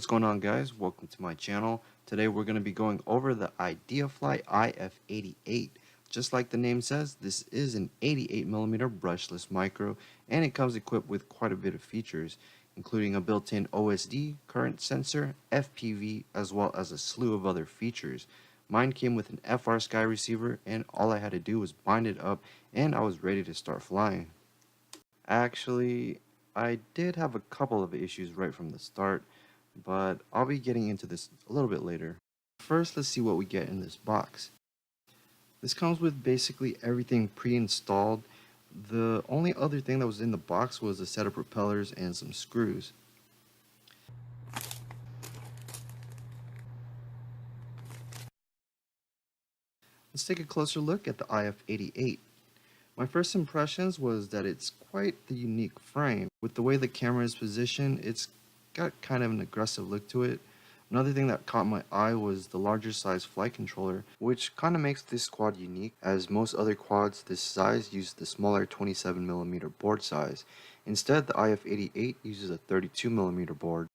What's going on, guys? Welcome to my channel. Today we're going to be going over the Ideafly IF88. Just like the name says, this is an 88mm brushless micro, and it comes equipped with quite a bit of features, including a built-in OSD, current sensor, FPV, as well as a slew of other features. Mine came with an FR Sky receiver, and all I had to do was bind it up, and I was ready to start flying. Actually, I did have a couple of issues right from the start, but I'll be getting into this a little bit later. First, let's see what we get in this box. This comes with basically everything pre-installed. The only other thing that was in the box was a set of propellers and some screws. Let's take a closer look at the IF88. My first impressions was that it's quite the unique frame. With the way the camera is positioned, it's got kind of an aggressive look to it. Another thing that caught my eye was the larger size flight controller, which kind of makes this quad unique, as most other quads this size use the smaller 27mm board size. Instead, the IF88 uses a 32mm board.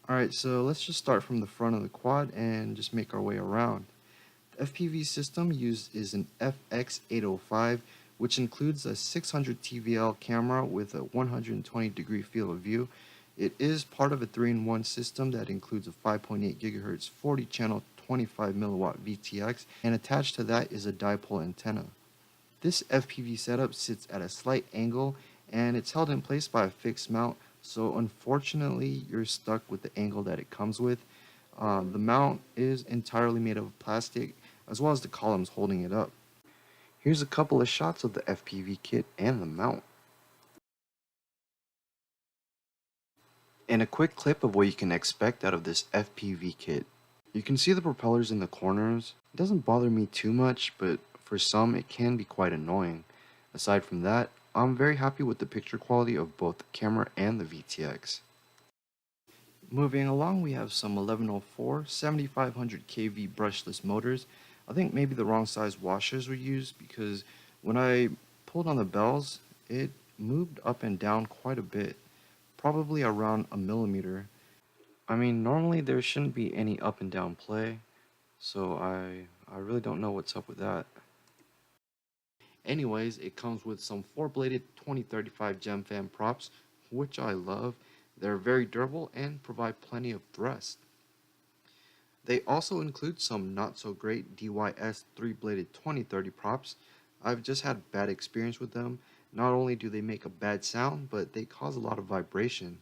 Alright, so let's just start from the front of the quad and just make our way around. The FPV system used is an FX805, which includes a 600 TVL camera with a 120-degree field of view. It is part of a 3-in-1 system that includes a 5.8 GHz 40-channel 25mW VTX, and attached to that is a dipole antenna. This FPV setup sits at a slight angle, and it's held in place by a fixed mount, so unfortunately you're stuck with the angle that it comes with. The mount is entirely made of plastic, as well as the columns holding it up. Here's a couple of shots of the FPV kit and the mount. And a quick clip of what you can expect out of this FPV kit. You can see the propellers in the corners. It doesn't bother me too much, but for some it can be quite annoying. Aside from that, I'm very happy with the picture quality of both the camera and the VTX. Moving along, we have some 1104 7500 kV brushless motors. I think maybe the wrong size washers were used, because when I pulled on the bells, it moved up and down quite a bit, probably around a millimeter. I mean, normally there shouldn't be any up and down play, so I really don't know what's up with that. Anyways, it comes with some 4-bladed 2035 gem fan props, which I love. They're very durable and provide plenty of thrust. They also include some not so great DYS 3-bladed 2030 props. I've just had bad experience with them. Not only do they make a bad sound, but they cause a lot of vibration.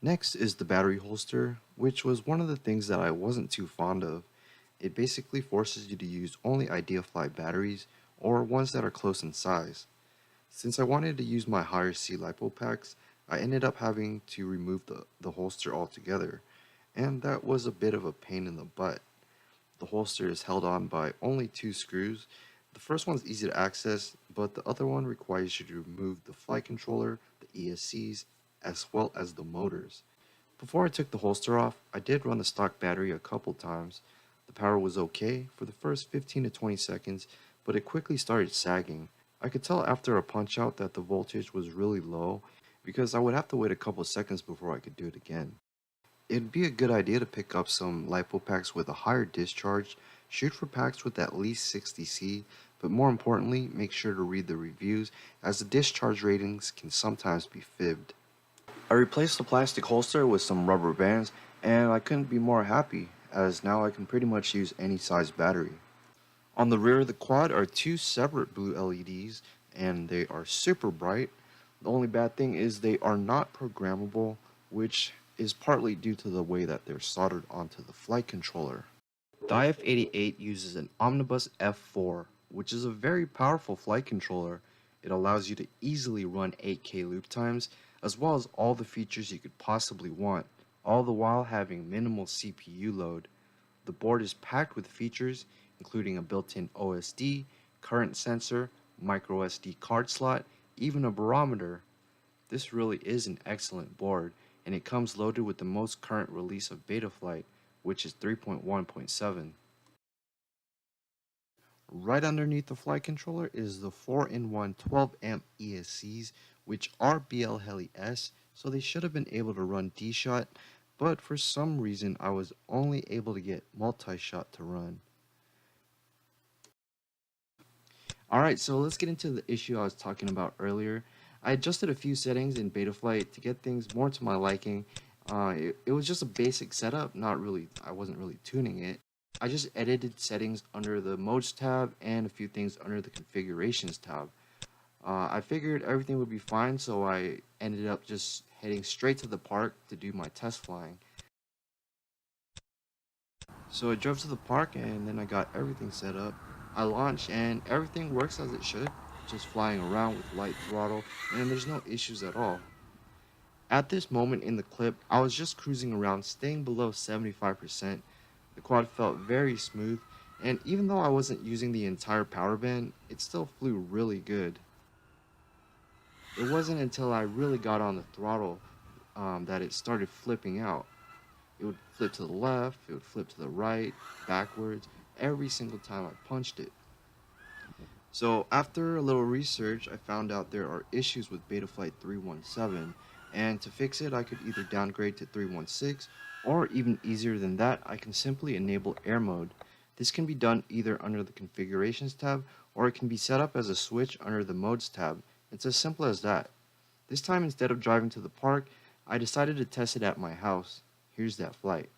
Next is the battery holster, which was one of the things that I wasn't too fond of. It basically forces you to use only Ideafly batteries, or ones that are close in size. Since I wanted to use my higher C LiPo packs, I ended up having to remove the holster altogether, and that was a bit of a pain in the butt. The holster is held on by only 2 screws. The first one's easy to access, but the other one requires you to remove the flight controller, the ESCs, as well as the motors. Before I took the holster off, I did run the stock battery a couple times. The power was okay for the first 15 to 20 seconds, but it quickly started sagging. I could tell after a punch out that the voltage was really low, because I would have to wait a couple seconds before I could do it again. It'd be a good idea to pick up some LiPo packs with a higher discharge. Shoot for packs with at least 60C, but more importantly, make sure to read the reviews, as the discharge ratings can sometimes be fibbed. I replaced the plastic holster with some rubber bands, and I couldn't be more happy, as now I can pretty much use any size battery. On the rear of the quad are 2 separate blue LEDs, and they are super bright. The only bad thing is they are not programmable, which is partly due to the way that they're soldered onto the flight controller. The IF88 uses an Omnibus F4, which is a very powerful flight controller. It allows you to easily run 8K loop times, as well as all the features you could possibly want, all the while having minimal CPU load. The board is packed with features, including a built-in OSD, current sensor, micro SD card slot, even a barometer. This really is an excellent board, and it comes loaded with the most current release of Betaflight, which is 3.1.7. Right underneath the flight controller is the 4-in-1 12-amp ESCs, which are BL Heli S, so they should have been able to run D-Shot, but for some reason I was only able to get multi-shot to run. Alright, so let's get into the issue I was talking about earlier. I adjusted a few settings in Betaflight to get things more to my liking. It was just a basic setup, I wasn't really tuning it. I just edited settings under the Modes tab and a few things under the Configurations tab. I figured everything would be fine, so I ended up just heading straight to the park to do my test flying. So I drove to the park and then I got everything set up. I launched and everything works as it should, just flying around with light throttle and there's no issues at all. At this moment in the clip, I was just cruising around staying below 75%. The quad felt very smooth, and even though I wasn't using the entire power band, it still flew really good. It wasn't until I really got on the throttle that it started flipping out. It would flip to the left, it would flip to the right, backwards, every single time I punched it. So after a little research, I found out there are issues with Betaflight 317, and to fix it, I could either downgrade to 316, or even easier than that, I can simply enable air mode. This can be done either under the Configurations tab, or it can be set up as a switch under the Modes tab. It's as simple as that. This time, instead of driving to the park, I decided to test it at my house. Here's that flight.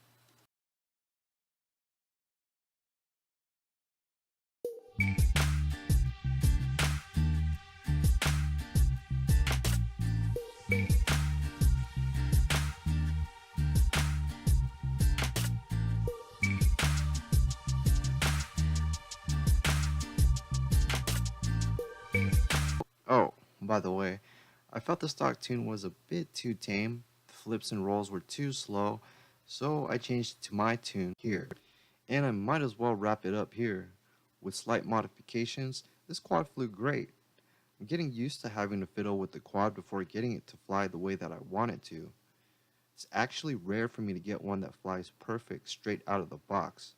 Oh, by the way, I felt the stock tune was a bit too tame, the flips and rolls were too slow, so I changed it to my tune here. And I might as well wrap it up here. With slight modifications, this quad flew great. I'm getting used to having to fiddle with the quad before getting it to fly the way that I want it to. It's actually rare for me to get one that flies perfect straight out of the box.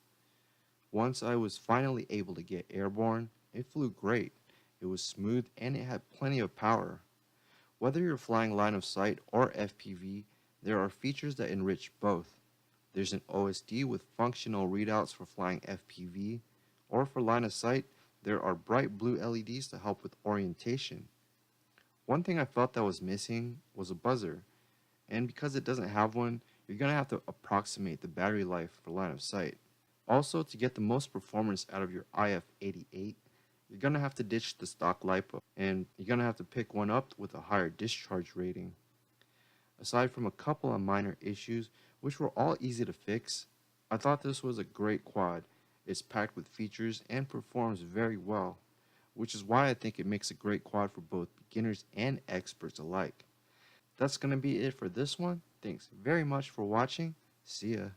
Once I was finally able to get airborne, it flew great. It was smooth and it had plenty of power. Whether you're flying line of sight or FPV, there are features that enrich both. There's an OSD with functional readouts for flying FPV, or for line of sight, there are bright blue LEDs to help with orientation. One thing I felt that was missing was a buzzer, and because it doesn't have one, you're going to have to approximate the battery life for line of sight. Also, to get the most performance out of your IF88, you're going to have to ditch the stock LiPo, and you're going to have to pick one up with a higher discharge rating. Aside from a couple of minor issues, which were all easy to fix, I thought this was a great quad. It's packed with features and performs very well, which is why I think it makes a great quad for both beginners and experts alike. That's going to be it for this one. Thanks very much for watching. See ya.